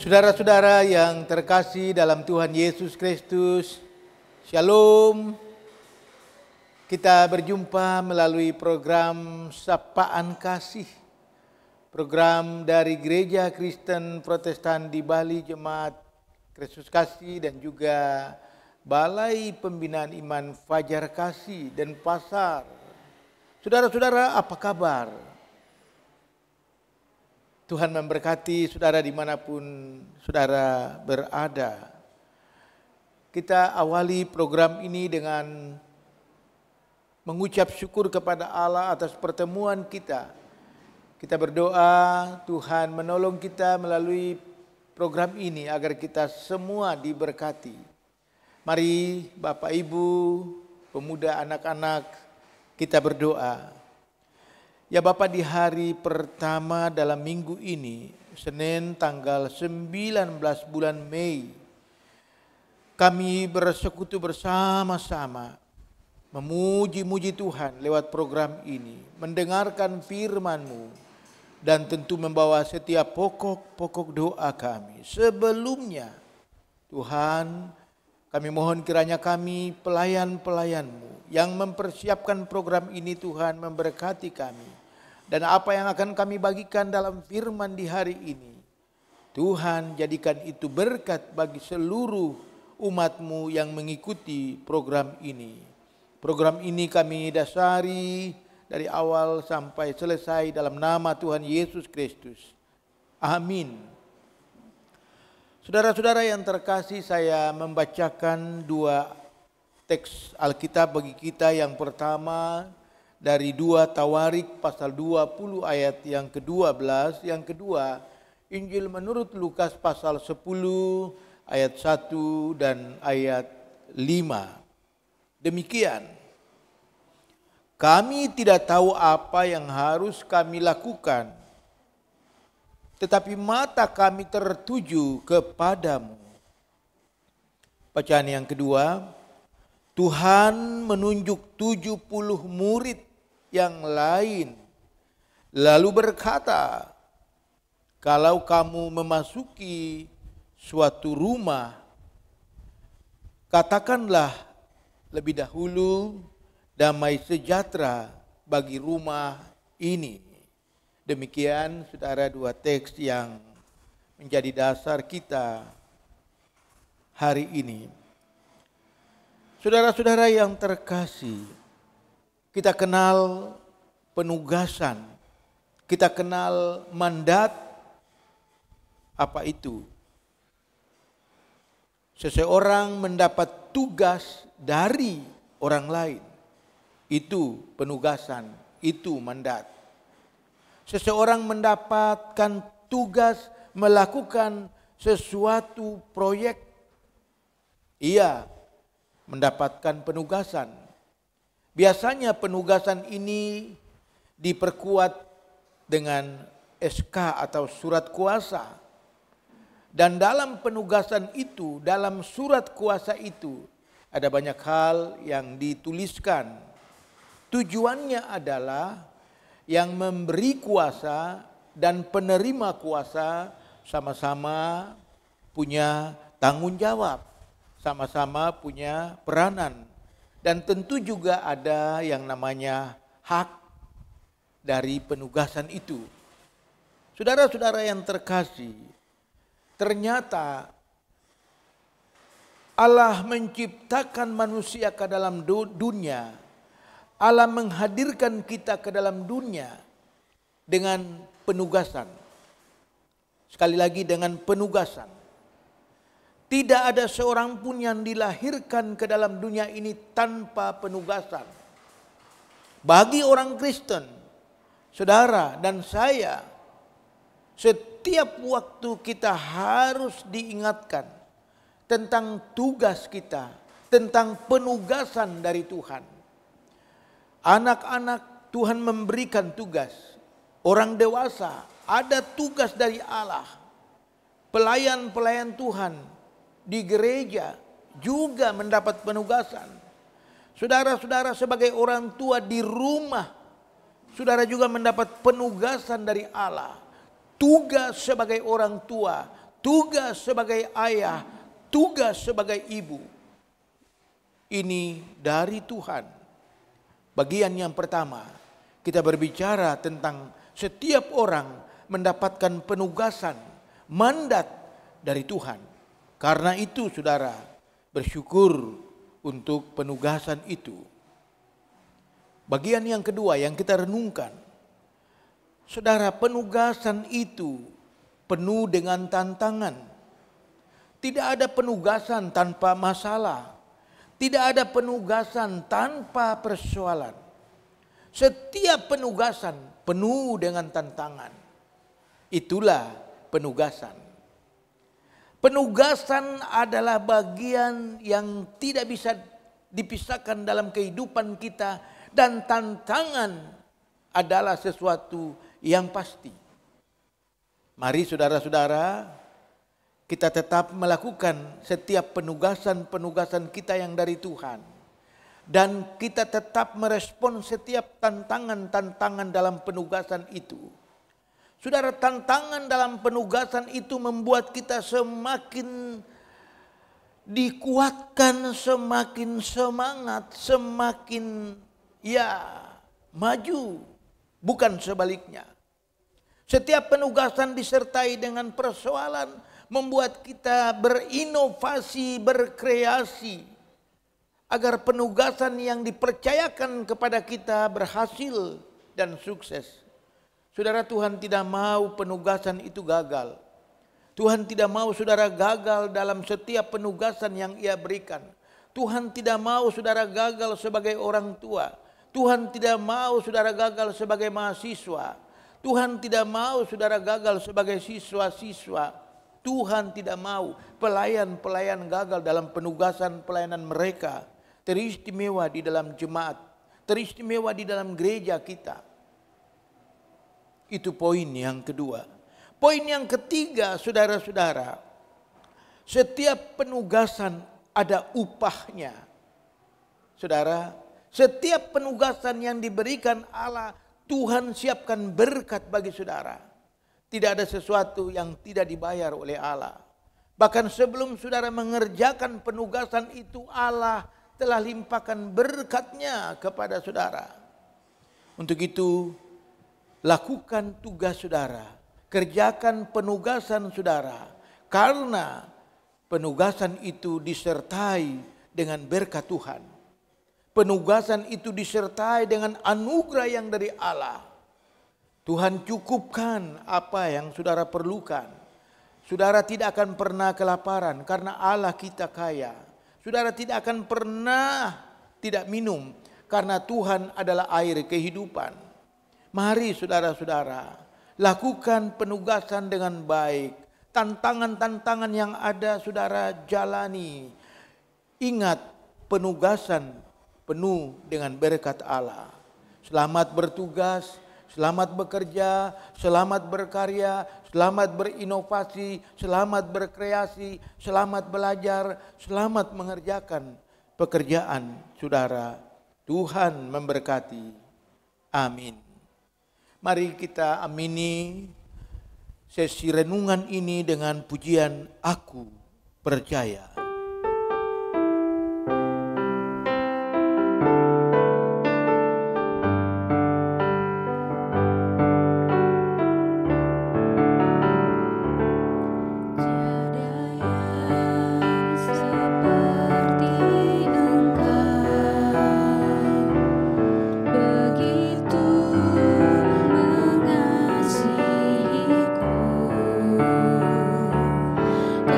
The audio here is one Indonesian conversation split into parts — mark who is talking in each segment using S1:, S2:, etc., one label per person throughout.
S1: Saudara-saudara yang terkasih dalam Tuhan Yesus Kristus, Shalom. Kita berjumpa melalui program Sapaan Kasih, program dari Gereja Kristen Protestan di Bali, Jemaat Kristus Kasih, dan juga Balai Pembinaan Iman Fajar Kasih dan Pasar. Saudara-saudara, apa kabar? Tuhan memberkati saudara dimanapun saudara berada. Kita awali program ini dengan mengucap syukur kepada Allah atas pertemuan kita. Kita berdoa Tuhan menolong kita melalui program ini agar kita semua diberkati. Mari Bapak Ibu, pemuda, anak-anak, kita berdoa. Ya Bapak, di hari pertama dalam minggu ini, Senin tanggal 19 bulan Mei, kami bersekutu bersama-sama memuji-muji Tuhan lewat program ini, mendengarkan firman-Mu, dan tentu membawa setiap pokok-pokok doa kami. Sebelumnya, Tuhan, kami mohon kiranya kami pelayan-pelayan-Mu yang mempersiapkan program ini, Tuhan memberkati kami. Dan apa yang akan kami bagikan dalam firman di hari ini, Tuhan jadikan itu berkat bagi seluruh umat-Mu yang mengikuti program ini. Program ini kami dasari dari awal sampai selesai dalam nama Tuhan Yesus Kristus. Amin. Saudara-saudara yang terkasih, saya membacakan dua teks Alkitab bagi kita. Yang pertama dari 2 Tawarik pasal 20 ayat yang ke-12. Yang kedua, Injil menurut Lukas pasal 10 ayat 1 dan ayat 5. Demikian, kami tidak tahu apa yang harus kami lakukan, tetapi mata kami tertuju kepadamu. Bacaan yang kedua, Tuhan menunjuk 70 murid yang lain, lalu berkata, kalau kamu memasuki suatu rumah, katakanlah lebih dahulu damai sejahtera bagi rumah ini. Demikian saudara dua teks yang menjadi dasar kita hari ini. Saudara-saudara yang terkasih, kita kenal penugasan, kita kenal mandat. Apa itu? Seseorang mendapat tugas dari orang lain. Itu penugasan, itu mandat. Seseorang mendapatkan tugas melakukan sesuatu proyek. Ia mendapatkan penugasan. Biasanya penugasan ini diperkuat dengan SK atau surat kuasa. Dan dalam penugasan itu, dalam surat kuasa itu, ada banyak hal yang dituliskan. Tujuannya adalah yang memberi kuasa dan penerima kuasa sama-sama punya tanggung jawab, sama-sama punya peranan. Dan tentu juga ada yang namanya hak dari penugasan itu. Saudara-saudara yang terkasih, ternyata Allah menciptakan manusia ke dalam dunia. Allah menghadirkan kita ke dalam dunia dengan penugasan. Sekali lagi, dengan penugasan. Tidak ada seorang pun yang dilahirkan ke dalam dunia ini tanpa penugasan. Bagi orang Kristen, saudara dan saya, setiap waktu kita harus diingatkan tentang tugas kita, tentang penugasan dari Tuhan. Anak-anak Tuhan memberikan tugas. Orang dewasa ada tugas dari Allah. Pelayan-pelayan Tuhan di gereja juga mendapat penugasan. Saudara-saudara sebagai orang tua di rumah, saudara juga mendapat penugasan dari Allah. Tugas sebagai orang tua, tugas sebagai ayah, tugas sebagai ibu. Ini dari Tuhan. Bagian yang pertama, kita berbicara tentang setiap orang mendapatkan penugasan, mandat dari Tuhan. Karena itu saudara, bersyukur untuk penugasan itu. Bagian yang kedua yang kita renungkan, saudara, penugasan itu penuh dengan tantangan. Tidak ada penugasan tanpa masalah. Tidak ada penugasan tanpa persoalan. Setiap penugasan penuh dengan tantangan. Itulah penugasan. Penugasan adalah bagian yang tidak bisa dipisahkan dalam kehidupan kita, dan tantangan adalah sesuatu yang pasti. Mari saudara-saudara, kita tetap melakukan setiap penugasan-penugasan kita yang dari Tuhan. Dan kita tetap merespon setiap tantangan-tantangan dalam penugasan itu. Saudara, tantangan dalam penugasan itu membuat kita semakin dikuatkan, semakin semangat, semakin maju. Bukan sebaliknya. Setiap penugasan disertai dengan persoalan, membuat kita berinovasi, berkreasi, agar penugasan yang dipercayakan kepada kita berhasil dan sukses. Saudara, Tuhan tidak mau penugasan itu gagal. Tuhan tidak mau saudara gagal dalam setiap penugasan yang Ia berikan. Tuhan tidak mau saudara gagal sebagai orang tua. Tuhan tidak mau saudara gagal sebagai mahasiswa. Tuhan tidak mau saudara gagal sebagai siswa-siswa. Tuhan tidak mau pelayan-pelayan gagal dalam penugasan pelayanan mereka. Teristimewa di dalam jemaat, teristimewa di dalam gereja kita. Itu poin yang kedua. Poin yang ketiga, saudara-saudara, setiap penugasan ada upahnya. Saudara, setiap penugasan yang diberikan Allah, Tuhan siapkan berkat bagi saudara. Tidak ada sesuatu yang tidak dibayar oleh Allah. Bahkan sebelum saudara mengerjakan penugasan itu, Allah telah limpahkan berkat-Nya kepada saudara. Untuk itu, lakukan tugas saudara, kerjakan penugasan saudara, karena penugasan itu disertai dengan berkat Tuhan. Penugasan itu disertai dengan anugerah yang dari Allah. Tuhan cukupkan apa yang saudara perlukan. Saudara tidak akan pernah kelaparan karena Allah kita kaya. Saudara tidak akan pernah tidak minum karena Tuhan adalah air kehidupan. Mari saudara-saudara, lakukan penugasan dengan baik. Tantangan-tantangan yang ada saudara jalani. Ingat, penugasan penuh dengan berkat Allah. Selamat bertugas. Selamat bekerja, selamat berkarya, selamat berinovasi, selamat berkreasi, selamat belajar, selamat mengerjakan pekerjaan saudara. Tuhan memberkati. Amin. Mari kita amini sesi renungan ini dengan pujian Aku Percaya.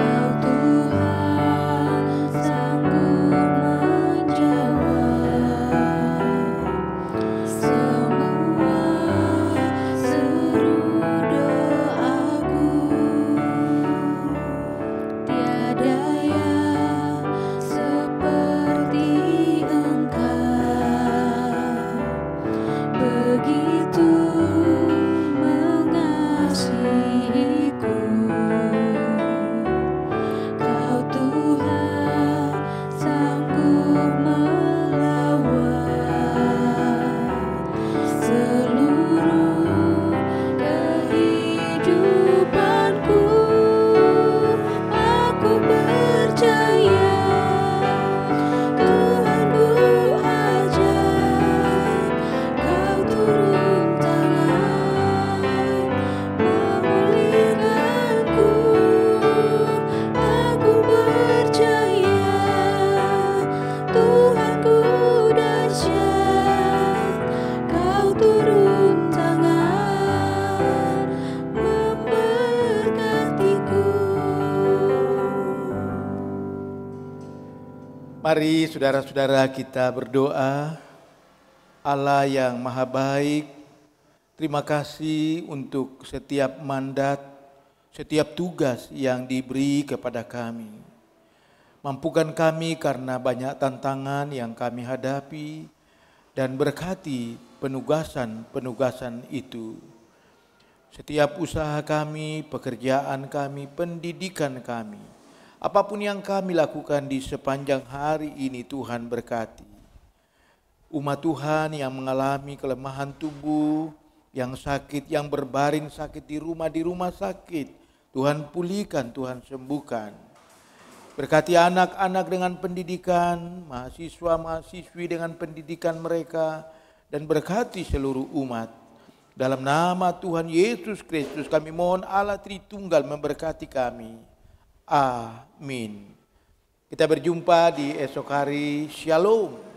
S2: Kau Tuhan
S1: Mari saudara-saudara kita berdoa. Allah yang maha baik, terima kasih untuk setiap mandat, setiap tugas yang diberi kepada kami. Mampukan kami karena banyak tantangan yang kami hadapi dan berkati penugasan-penugasan itu. Setiap usaha kami, pekerjaan kami, pendidikan kami, apapun yang kami lakukan di sepanjang hari ini Tuhan berkati. Umat Tuhan yang mengalami kelemahan tubuh, yang sakit, yang berbaring sakit di rumah sakit, Tuhan pulihkan, Tuhan sembuhkan. Berkati anak-anak dengan pendidikan, mahasiswa-mahasiswi dengan pendidikan mereka, dan berkati seluruh umat. Dalam nama Tuhan Yesus Kristus kami mohon Allah Tritunggal memberkati kami. Amin. Kita berjumpa di esok hari. Shalom.